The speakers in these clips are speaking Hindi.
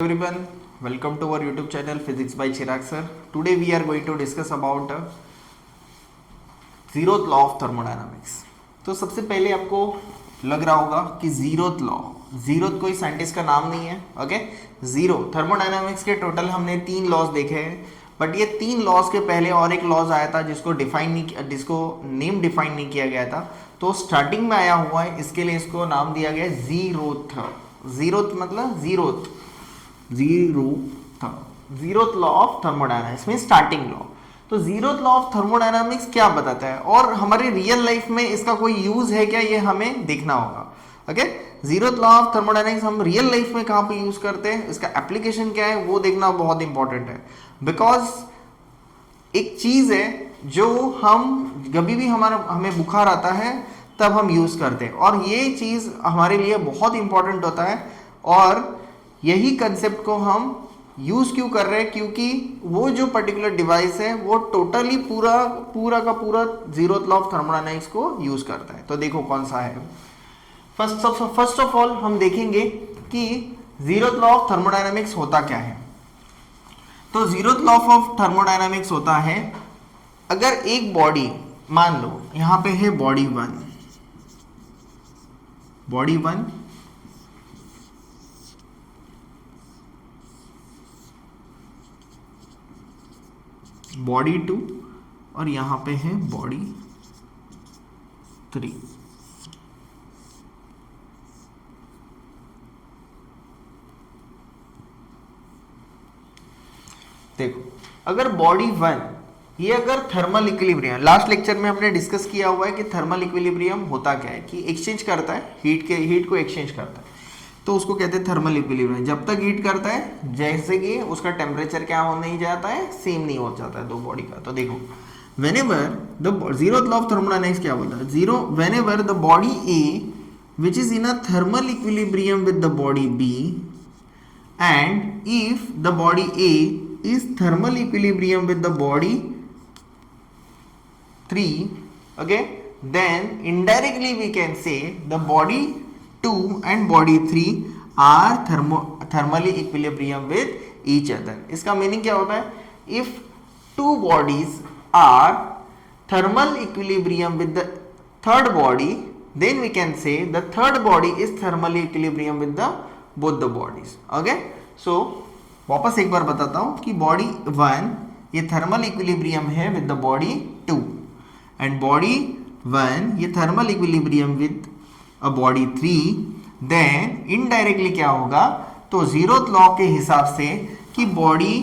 Everyone, welcome to our YouTube channel Physics by Chirag sir. Today we are going to discuss about zeroth law of thermodynamics. तो सबसे पहले आपको लग रहा होगा कि जीरोथ कोई साइंटिस्ट का नाम नहीं है. ओके, जीरो थर्मोडायनामिक्स के टोटल हमने 3 लॉज देखे हैं, बट ये 3 लॉज के पहले और एक लॉज आया था जिसको नेम डिफाइन नहीं किया गया था. तो स्टार्टिंग में आया हुआ है, इसके लिए इसको नाम दिया गया जीरोथ मतलब zeroth law of thermodynamics mean starting law. तो जीरोथ लॉ ऑफ थर्मोडायनामिक्स क्या बताता है और हमारी रियल लाइफ में इसका कोई यूज है क्या, ये हमें देखना होगा. Okay, zeroth law of thermodynamics हम रियल लाइफ में कहां पे यूज करते हैं, इसका एप्लीकेशन क्या है, वो देखना बहुत इंपॉर्टेंट है. बिकॉज एक चीज है जो हम कभी भी हमें बुखार आता है तब हम यूज करते हैं, और ये चीज हमारे लिए बहुत इंपॉर्टेंट होता है. और यही कंसेप्ट को हम यूज क्यों कर रहे हैं, क्योंकि वो जो पर्टिकुलर डिवाइस है वो टोटली पूरा का पूरा जीरोथ लॉ ऑफ थर्मोडायनामिक्स को यूज करता है. तो देखो कौन सा है. फर्स्ट ऑफ ऑल हम देखेंगे कि जीरोथ लॉ ऑफ थर्मोडायनामिक्स होता क्या है. तो जीरोथ लॉ ऑफ थर्मोडायनामिक्स होता है, अगर एक बॉडी मान लो यहां पे है बॉडी वन, बॉडी 2 और यहां पे है बॉडी 3. देखो, अगर बॉडी 1 ये अगर थर्मल इक्विलिब्रियम, लास्ट लेक्चर में हमने डिस्कस किया हुआ है कि थर्मल इक्विलिब्रियम होता क्या है, कि एक्सचेंज करता है हीट को एक्सचेंज करता है, तो उसको कहते हैं थर्मल इक्विलिब्रियम. जब तक हीट करता है जैसे कि उसका टेम्परेचर क्या हो नहीं जाता है, सेम नहीं हो जाता है दो बॉडी का. तो देखो, whenever the zeroth law of thermodynamics क्या बोलता है, whenever the body A which is in a thermal equilibrium with the body B, and if the body A is thermal equilibrium with the body 3, okay, then indirectly we can say the body 2 and body 3 are thermally equilibrium with each other. इसका मीनिंग क्या होता है, if two bodies are thermal equilibrium with the third body, then we can say the third body is thermally equilibrium with the both the bodies. Okay, so वापस एक बार बताता हूं कि बॉडी 1 ये थर्मल इक्विलिब्रियम है with the body 2, and body 1 ये thermal equilibrium with a body 3. Then indirectly क्या होगा, तो जीरोथ लॉ के हिसाब से कि बॉडी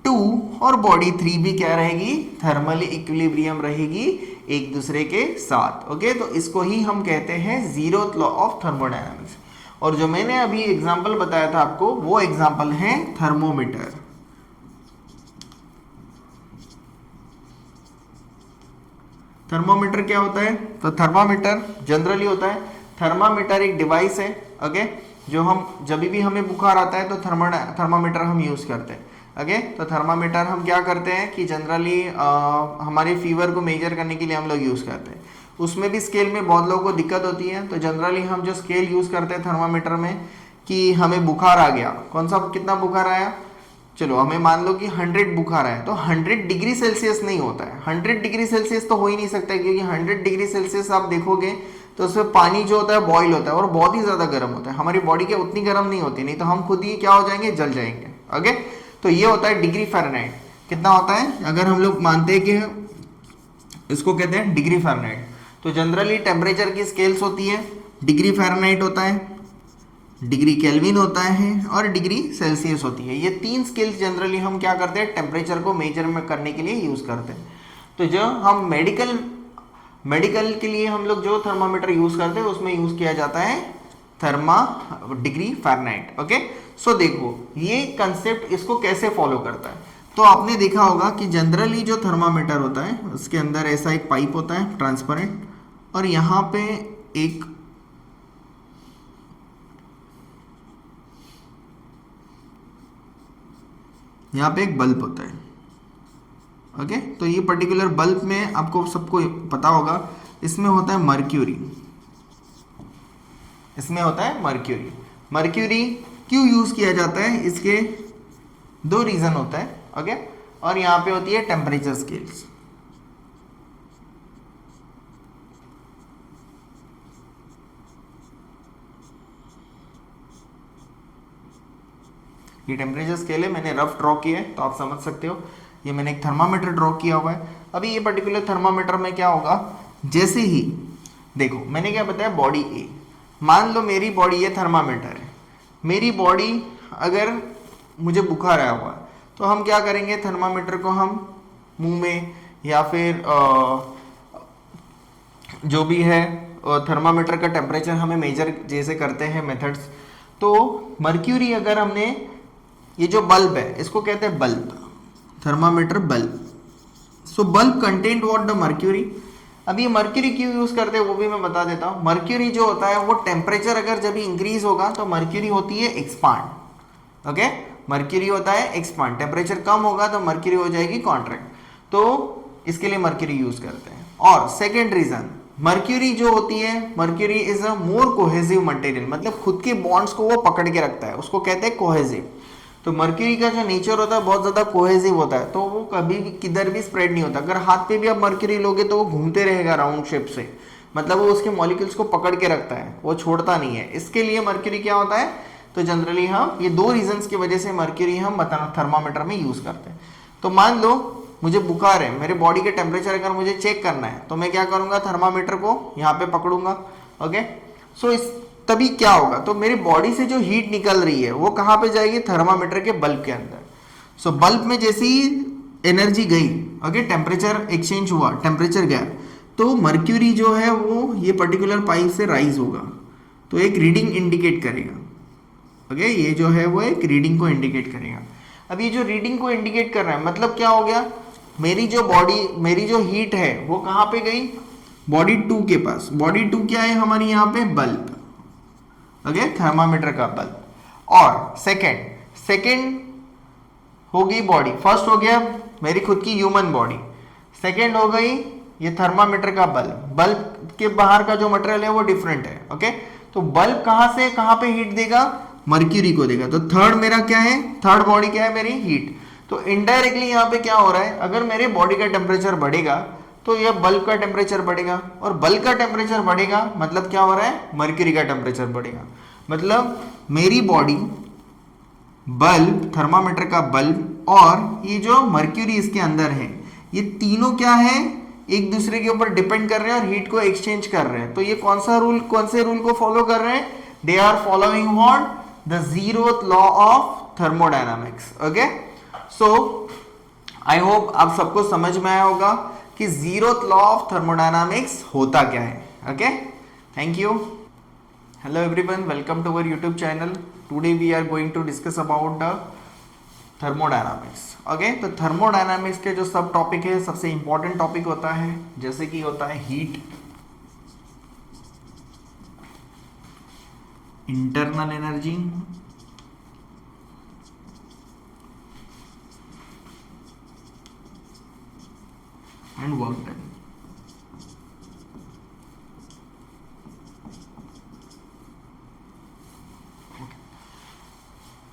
2 और बॉडी 3 भी क्या रहेगी, थर्मली इक्विलिब्रियम रहेगी एक दूसरे के साथ. ओके, तो इसको ही हम कहते हैं जीरोथ लॉ ऑफ थर्मोडायनामिक्स. और जो मैंने अभी एग्जांपल बताया था आपको, वो एग्जांपल है थर्मोमीटर. थर्मोमीटर क्या होता है, तो थर्मामीटर जनरली होता है, थर्मामीटर एक डिवाइस है. ओके, जो हम जब भी हमें बुखार आता है तो थर्मामीटर हम यूज करते हैं. ओके, तो थर्मामीटर हम क्या करते हैं कि जनरली हमारे फीवर को मेजर करने के लिए हम लोग यूज करते हैं. उसमें भी स्केल में बहुत लोगों को दिक्कत होती है, तो जनरली हम जो स्केल यूज करते हैं थर्मामीटर में कि हमें बुखार आ गया, कौन सा कितना बुखार आया, चलो हमें मान लो कि 100 बुखार आया, तो 100 डिग्री सेल्सियस नहीं होता है. 100 डिग्री सेल्सियस तो हो ही नहीं सकता है, क्योंकि 100 डिग्री सेल्सियस आप देखोगे तो उसमें पानी जो होता है बॉईल होता है और बहुत ही ज़्यादा गर्म होता है. हमारी बॉडी के उतनी गर्म नहीं होती, नहीं तो हम खुद ही क्या हो जाएंगे, जल जाएंगे. ओके, तो ये होता है डिग्री फ़ारेनहाइट. कितना होता है, अगर हम लोग मानते हैं कि इसको कहते हैं डिग्री फ़ारेनहाइट, तो जनरली टेम्परेचर की स्केल्स होती है, डिग्री फ़ारेनहाइट होता है, डिग्री केल्विन होता है और डिग्री सेल्सियस होती है. ये 3 स्केल्स जनरली हम क्या करते हैं, टेम्परेचर को मेजर करने के लिए यूज़ करते हैं. तो जो हम मेडिकल के लिए हम लोग जो थर्मामीटर यूज़ करते हैं उसमें यूज़ किया जाता है डिग्री फ़ारेनहाइट. ओके, सो देखो ये कंसेप्ट इसको कैसे फॉलो करता है. तो आपने देखा होगा कि जनरली जो थर्मामीटर होता है उसके अंदर ऐसा एक पाइप होता है ट्रांसपेरेंट, और यहाँ पे एक बल्ब होता है. ओके, तो ये पर्टिकुलर बल्ब में आपको सबको पता होगा, इसमें होता है मर्क्यूरी. मर्क्यूरी क्यों यूज किया जाता है, इसके दो रीजन होता है, ओके। और यहाँ पे होती है टेम्परेचर स्केल्स। ये टेम्परेचर स्केल है, मैंने रफ ड्रॉ किया है तो आप समझ सकते हो। ये मैंने एक थर्मामीटर ड्रॉ किया हुआ है। अभी ये पर्टिकुलर थर्मामीटर में क्या होगा, जैसे ही देखो मैंने क्या बताया, बॉडी ए, मान लो मेरी बॉडी ये थर्मामीटर है, मेरी बॉडी अगर मुझे बुखार आया हुआ तो हम क्या करेंगे, थर्मामीटर को हम मुंह में या फिर जो भी है थर्मामीटर का टेम्परेचर हमें मेजर जैसे करते हैं मेथड्स, तो मर्क्यूरी अगर हमने, ये जो बल्ब है इसको कहते हैं bulb, thermometer bulb. So bulb content what, the mercury. अब ये मर्क्यूरी क्यों यूज करते हैं वो भी मैं बता देता हूँ। मर्क्यूरी जो होता है वो टेम्परेचर अगर जब इंक्रीज होगा तो मर्क्यूरी होती है एक्सपांड, ओके। मर्क्यूरी होता है एक्सपांड, टेम्परेचर कम होगा तो मर्क्यूरी हो जाएगी कॉन्ट्रैक्ट, तो इसके लिए मर्क्यूरी यूज करते हैं। और सेकेंड रीजन, मर्क्यूरी जो होती है, mercury is a more cohesive material, मतलब खुद के बॉन्ड्स को वो पकड़ के रखता है, उसको कहते हैं कोहेसिव। तो मर्क्यूरी का जो नेचर होता है बहुत ज्यादा कोहेसिव होता है, तो वो कभी भी किधर भी स्प्रेड नहीं होता। अगर हाथ पे भी आप मर्क्यूरी लोगे तो वो घूमते रहेगा राउंड शेप से, मतलब वो उसके मॉलिक्यूल्स को पकड़ के रखता है, वो छोड़ता नहीं है। इसके लिए मर्क्यूरी क्या होता है, तो जनरली हम ये दो रीजंस की वजह से मर्क्यूरी हम थर्मामीटर में यूज करते हैं। तो मान लो मुझे बुखार है, मेरे बॉडी के टेम्परेचर अगर मुझे चेक करना है तो मैं क्या करूंगा, थर्मामीटर को यहाँ पे पकड़ूंगा, ओके। सो इस तभी क्या होगा, तो मेरी बॉडी से जो हीट निकल रही है वो कहाँ पे जाएगी, थर्मामीटर के बल्ब के अंदर। सो बल्ब में जैसी एनर्जी गई, ओके, टेम्परेचर एक्सचेंज हुआ, टेम्परेचर गया, तो मर्क्यूरी जो है वो ये पर्टिकुलर पाइप से राइज होगा, तो एक रीडिंग इंडिकेट करेगा, ओके। ये जो है वो एक रीडिंग को इंडिकेट करेगा। अब ये जो रीडिंग को इंडिकेट कर रहा है मतलब क्या हो गया, मेरी जो बॉडी, मेरी जो हीट है वो कहाँ पे गई, बॉडी 2 के पास। बॉडी 2 क्या है हमारी यहाँ पे, बल्ब, ओके, थर्मामीटर का बल्ब। और सेकेंड हो गई बॉडी, फर्स्ट हो गया मेरी खुद की ह्यूमन बॉडी, सेकेंड हो गई ये थर्मामीटर का बल्ब। बल्ब के बाहर का जो मटेरियल है वो डिफरेंट है, ओके। तो बल्ब कहां से कहां पे हीट देगा, मर्क्यूरी को देगा। तो थर्ड मेरा क्या है, थर्ड बॉडी क्या है मेरी, हीट। तो इनडायरेक्टली यहाँ पे क्या हो रहा है, अगर मेरे बॉडी का टेम्परेचर बढ़ेगा तो यह बल्ब का टेम्परेचर बढ़ेगा, और बल्ब का टेम्परेचर बढ़ेगा मतलब क्या हो रहा है, मर्क्यूरी का टेम्परेचर बढ़ेगा। मतलब मेरी बॉडी, बल्ब, थर्मामीटर का बल्ब और ये जो मर्क्यूरी इसके अंदर है, ये तीनों क्या है, एक दूसरे के ऊपर डिपेंड कर रहे हैं और हीट को एक्सचेंज कर रहे हैं। तो ये कौन से रूल को फॉलो कर रहे हैं, they are following what, the zeroth law of thermodynamics, okay. So I hope आप सबको समझ में आया होगा कि जीरोथ लॉ ऑफ थर्मोडायनामिक्स होता क्या है, okay. Thank you. Hello everyone, welcome to our YouTube channel. Today we are going to discuss about the thermodynamics, okay. तो थर्मोडायनामिक्स के जो सब टॉपिक है, सबसे इंपॉर्टेंट टॉपिक होता है, जैसे कि होता है heat, internal energy and work done.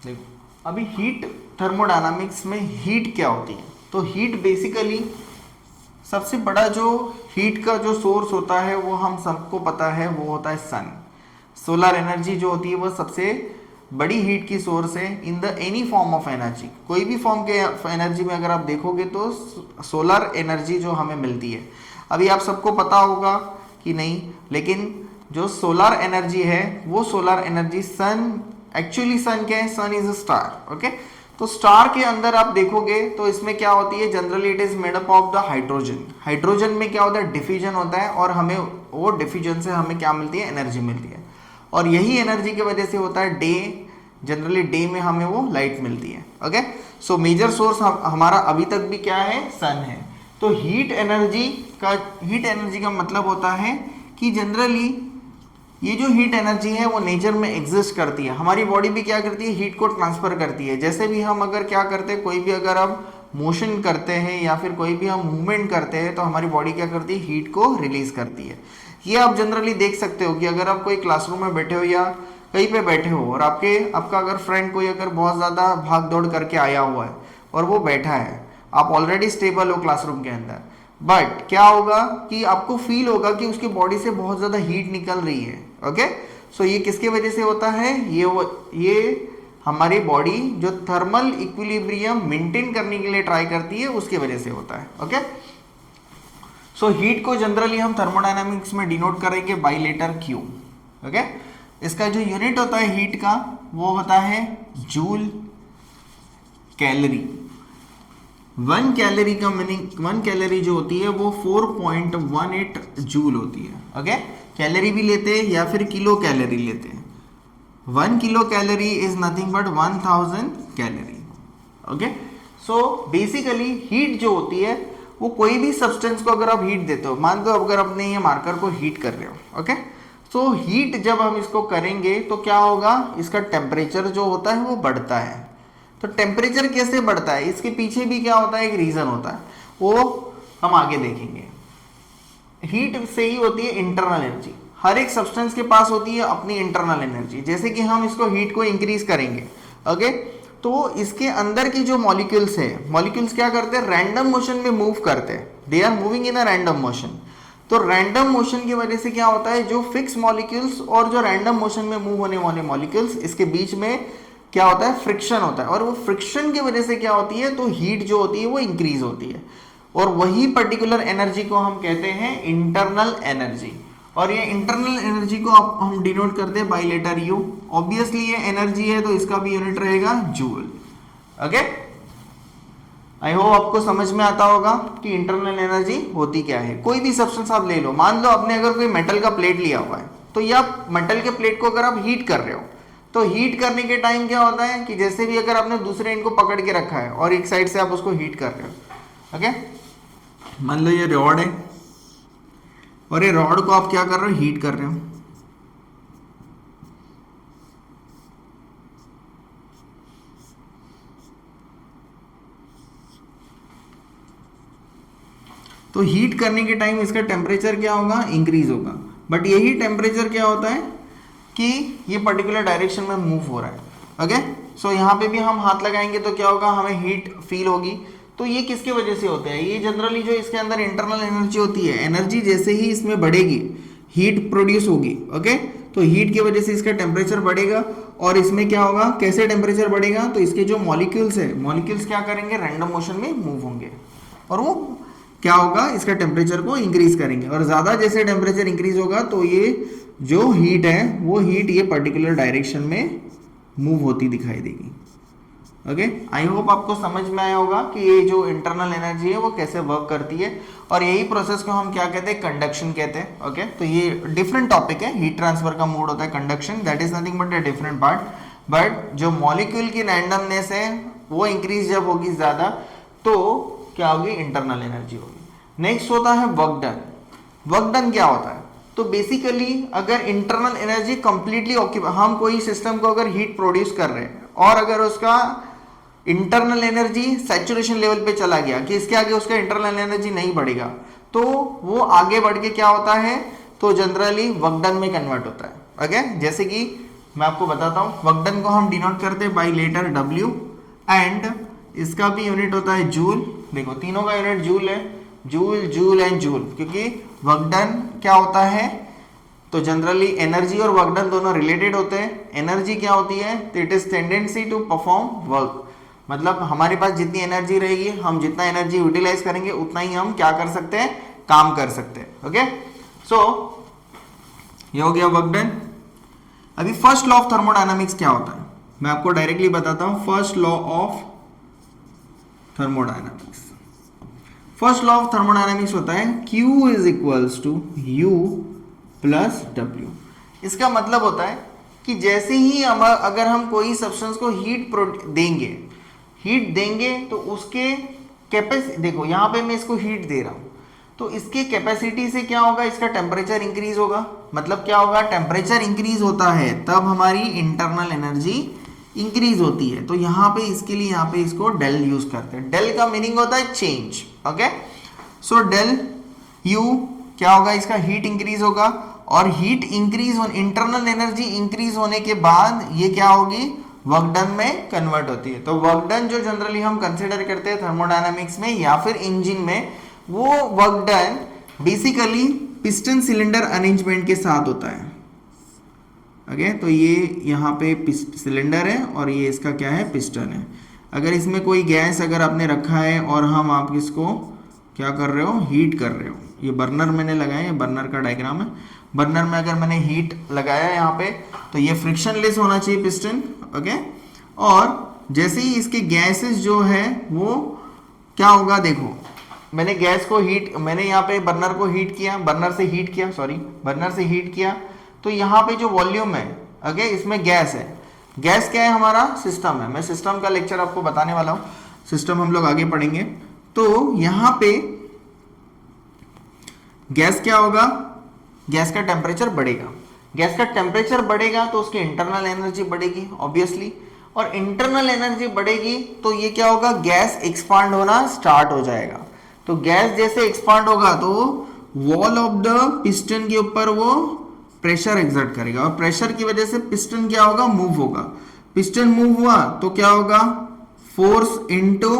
देखो अभी हीट, थर्मोडायनामिक्स में हीट क्या होती है, तो हीट बेसिकली सबसे बड़ा जो हीट का जो सोर्स होता है वो हम सबको पता है, वो होता है सन। सोलर एनर्जी जो होती है वो सबसे बड़ी हीट की सोर्स है in the any form of energy. कोई भी फॉर्म के एनर्जी में अगर आप देखोगे तो सोलर एनर्जी जो हमें मिलती है, अभी आप सबको पता होगा कि नहीं, लेकिन जो सोलर एनर्जी है वो सोलर एनर्जी सन, एक्चुअली सन क्या है, सन इज अ स्टार, ओके। तो स्टार के अंदर आप देखोगे तो इसमें क्या होती है, generally it is made up of the hydrogen. Hydrogen में क्या होता है, डिफ्यूजन होता है, और हमें वो डिफ्यूजन से हमें क्या मिलती है, एनर्जी मिलती है। और यही एनर्जी की वजह से होता है डे, जनरली डे में हमें वो लाइट मिलती है, ओके। सो मेजर सोर्स हमारा अभी तक भी क्या है, सन है। तो हीट एनर्जी का मतलब होता है कि जनरली ये जो हीट एनर्जी है वो नेचर में एग्जिस्ट करती है। हमारी बॉडी भी क्या करती है, हीट को ट्रांसफर करती है। जैसे भी हम अगर क्या करते हैं, कोई भी अगर हम मोशन करते हैं या फिर कोई भी हम मूवमेंट करते हैं तो हमारी बॉडी क्या करती है, हीट को रिलीज करती है। ये आप जनरली देख सकते हो कि अगर आप कोई क्लासरूम में बैठे हो या कहीं पे बैठे हो और आपका अगर फ्रेंड कोई अगर बहुत ज़्यादा भाग दौड़ करके आया हुआ है और वो बैठा है, आप ऑलरेडी स्टेबल हो क्लासरूम के अंदर, बट क्या होगा कि आपको फील होगा कि उसकी बॉडी से बहुत ज़्यादा हीट निकल रही है। ओके, सो ये किसके वजह से होता है? ये हमारी बॉडी जो थर्मल इक्विलिब्रियम मेंटेन करने के लिए ट्राई करती है उसकी वजह से होता है। ओके, सो हीट को जनरली हम थर्मोडायनामिक्स में डिनोट करेंगे बाई लेटर क्यू। ओके, इसका जो यूनिट होता है हीट का वो होता है जूल कैलोरी। 1 कैलोरी का मीनिंग, 1 कैलोरी जो होती है वो 4.18 जूल होती है। ओके, कैलोरी भी लेते हैं या फिर किलो कैलोरी लेते हैं। 1 kilo calorie is nothing but 1000 calorie. Okay, so basically heat जो होती है वो कोई भी सब्सटेंस को अगर आप हीट देते हो, मान लो अगर अपने ये मार्कर को हीट कर रहे हो, ओके, सो हीट जब हम इसको करेंगे तो क्या होगा, इसका टेम्परेचर जो होता है वो बढ़ता है। तो टेम्परेचर कैसे बढ़ता है, इसके पीछे भी क्या होता है, एक रीजन होता है, वो हम आगे देखेंगे। हीट से ही होती है इंटरनल एनर्जी। हर एक सब्सटेंस के पास होती है अपनी इंटरनल एनर्जी। जैसे कि हम इसको हीट को इंक्रीज करेंगे, ओके, तो इसके अंदर की जो मॉलिक्यूल्स है, मॉलिक्यूल्स क्या करते हैं, रैंडम मोशन में मूव करते हैं, they are moving in a random motion. तो रैंडम मोशन की वजह से क्या होता है, जो फिक्स मॉलिक्यूल्स और जो रैंडम मोशन में मूव होने वाले मॉलिक्यूल्स, इसके बीच में क्या होता है, फ्रिक्शन होता है, और वो फ्रिक्शन की वजह से क्या होती है, तो हीट जो होती है वो इंक्रीज होती है, और वही पर्टिकुलर एनर्जी को हम कहते हैं इंटरनल एनर्जी। और ये इंटरनल एनर्जी को हम डिनोट करते हैं बाई लेटर यू। ऑब्वियसली ये एनर्जी है तो इसका भी यूनिट रहेगा जूल। ओके, आई होप आपको समझ में आता होगा कि इंटरनल एनर्जी होती क्या है। कोई भी सब्सटेंस आप ले लो, मान लो आपने अगर कोई मेटल का प्लेट लिया हुआ है, तो ये आप मेटल के प्लेट को अगर आप हीट कर रहे हो, तो हीट करने के टाइम क्या होता है कि जैसे भी अगर आपने दूसरे एंड को पकड़ के रखा है और एक साइड से आप उसको हीट कर रहे हो, ओके, मान लो ये रॉड है और ये रॉड को आप क्या कर रहे हो, हीट कर रहे हो। तो हीट करने के टाइम इसका टेम्परेचर क्या होगा, इंक्रीज होगा, बट यही टेम्परेचर क्या होता है कि ये पर्टिकुलर डायरेक्शन में मूव हो रहा है। ओके, सो यहाँ पे भी हम हाथ लगाएंगे तो क्या होगा, हमें हीट फील होगी। तो ये किसकी वजह से होता है, ये जनरली जो इसके अंदर इंटरनल एनर्जी होती है, एनर्जी जैसे ही इसमें बढ़ेगी हीट प्रोड्यूस होगी। ओके, तो हीट की वजह से इसका टेम्परेचर बढ़ेगा, और इसमें क्या होगा, कैसे टेम्परेचर बढ़ेगा, तो इसके जो मॉलिक्यूल्स है, मॉलिक्यूल्स क्या करेंगे, रैंडम मोशन में मूव होंगे, और वो क्या होगा, इसका टेम्परेचर को इंक्रीज करेंगे, और ज़्यादा जैसे टेम्परेचर इंक्रीज होगा तो ये जो हीट है वो हीट ये पर्टिकुलर डायरेक्शन में मूव होती दिखाई देगी। ओके, आई होप आपको समझ में आया होगा कि ये जो इंटरनल एनर्जी है वो कैसे वर्क करती है, और यही प्रोसेस को हम क्या कहते हैं, कंडक्शन कहते हैं। ओके, तो ये डिफरेंट टॉपिक है, हीट ट्रांसफर का मोड होता है conduction, that is nothing but a different part. But जो मॉलिक्यूल की रैंडमनेस है वो इंक्रीज जब होगी ज़्यादा तो क्या होगी, इंटरनल एनर्जी होगी। नेक्स्ट होता है वर्क डन। वर्क डन क्या होता है, तो बेसिकली अगर इंटरनल एनर्जी कंप्लीटली ऑक्यूपाई, हम कोई सिस्टम को अगर हीट प्रोड्यूस कर रहे हैं और अगर उसका इंटरनल एनर्जी सैचुरेशन लेवल पे चला गया कि इसके आगे उसका इंटरनल एनर्जी नहीं बढ़ेगा, तो वो आगे बढ़ के क्या होता है, तो जनरली वर्क डन में कन्वर्ट होता है। ओके, जैसे कि मैं आपको बताता हूँ, वर्क डन को हम डिनोट करते हैं बाई लेटर डब्ल्यू, एंड इसका भी यूनिट होता है जूल। देखो तीनों का यूनिट जूल है, जूल जूल एंड जूल, क्योंकि वर्क डन क्या होता है, तो जनरली एनर्जी और वर्क डन दोनों रिलेटेड होते हैं। एनर्जी क्या होती है, तो it is tendency to perform work, मतलब हमारे पास जितनी एनर्जी रहेगी, हम जितना एनर्जी यूटिलाइज करेंगे उतना ही हम क्या कर सकते हैं, काम कर सकते हैं। ओके, सो ये हो गया वर्क डन। अभी फर्स्ट लॉ ऑफ थर्मोडायनामिक्स क्या होता है, मैं आपको डायरेक्टली बताता हूं। First law of thermodynamics, first law of thermodynamics होता है Q is equals to U plus W। इसका मतलब होता है कि जैसे ही अगर हम कोई सब्सटेंस को हीट देंगे तो उसके कैपेसिटी, देखो यहाँ पे मैं इसको हीट दे रहा हूँ, तो इसके कैपेसिटी से क्या होगा, इसका टेम्परेचर इंक्रीज होगा। मतलब क्या होगा, टेम्परेचर इंक्रीज होता है तब हमारी इंटरनल एनर्जी इंक्रीज होती है। तो यहाँ पे इसके लिए यहाँ पे इसको डेल यूज करते हैं। डेल का मीनिंग होता है change. Okay, so del U क्या होगा, इसका हीट इंक्रीज होगा, और हीट इंक्रीज हो, इंटरनल एनर्जी इंक्रीज होने के बाद ये क्या होगी, वर्क डन में कन्वर्ट होती है। तो वर्क डन जो जनरली हम कंसिडर करते हैं थर्मोडायनामिक्स में या फिर इंजन में, वो work done basically piston cylinder arrangement के साथ होता है। ओके, तो ये यहाँ पे सिलेंडर है और ये इसका क्या है, पिस्टन है। अगर इसमें कोई गैस अगर आपने रखा है और हम आप इसको क्या कर रहे हो, हीट कर रहे हो, ये बर्नर मैंने लगाया है, बर्नर का डायग्राम है। बर्नर में अगर मैंने हीट लगाया यहाँ पे तो ये फ्रिक्शनलेस होना चाहिए पिस्टन। ओके, और जैसे ही इसके गैसेस जो है वो क्या होगा, देखो मैंने गैस को हीट, मैंने यहाँ पे बर्नर को हीट किया, बर्नर से हीट किया, तो यहाँ पे जो वॉल्यूम है, ओके, इसमें गैस है। गैस क्या है, हमारा सिस्टम है। मैं सिस्टम का लेक्चर आपको बताने वाला हूँ, सिस्टम हम लोग आगे पढ़ेंगे। तो यहाँ पे गैस क्या होगा, गैस का टेम्परेचर बढ़ेगा। गैस का टेम्परेचर बढ़ेगा तो उसकी इंटरनल एनर्जी बढ़ेगी ऑब्वियसली, और इंटरनल एनर्जी बढ़ेगी तो ये क्या होगा, गैस एक्सपांड होना स्टार्ट हो जाएगा। तो गैस जैसे एक्सपांड होगा तो वॉल ऑफ द पिस्टन के ऊपर वो प्रेशर एक्सर्ट करेगा, और प्रेशर की वजह से पिस्टन क्या होगा, मूव होगा। पिस्टन मूव हुआ तो क्या होगा, फोर्स इनटू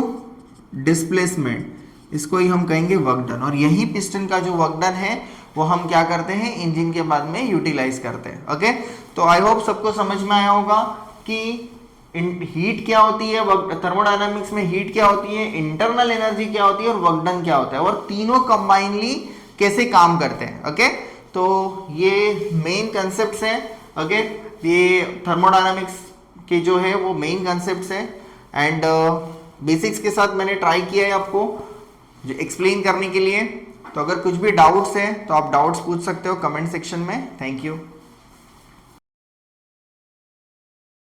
डिस्प्लेसमेंट, इसको ही हम कहेंगे वर्क डन। और यही पिस्टन का जो वर्क डन है वो हम क्या करते हैं, इंजन के बाद में यूटिलाइज करते हैं। ओके, तो आई होप सबको समझ में आया होगा कि हीट क्या होती है, थर्मोडायनामिक्स में हीट क्या होती है, इंटरनल एनर्जी क्या होती है और वर्क डन क्या होता है, और तीनों कंबाइनली कैसे काम करते हैं। ओके, तो ये मेन कंसेप्ट्स हैं। ओके, ये थर्मोडायनामिक्स के जो है वो मेन कंसेप्ट्स हैं, एंड बेसिक्स के साथ मैंने ट्राई किया है आपको जो एक्सप्लेन करने के लिए। तो अगर कुछ भी डाउट्स हैं तो आप डाउट्स पूछ सकते हो कमेंट सेक्शन में। Thank you.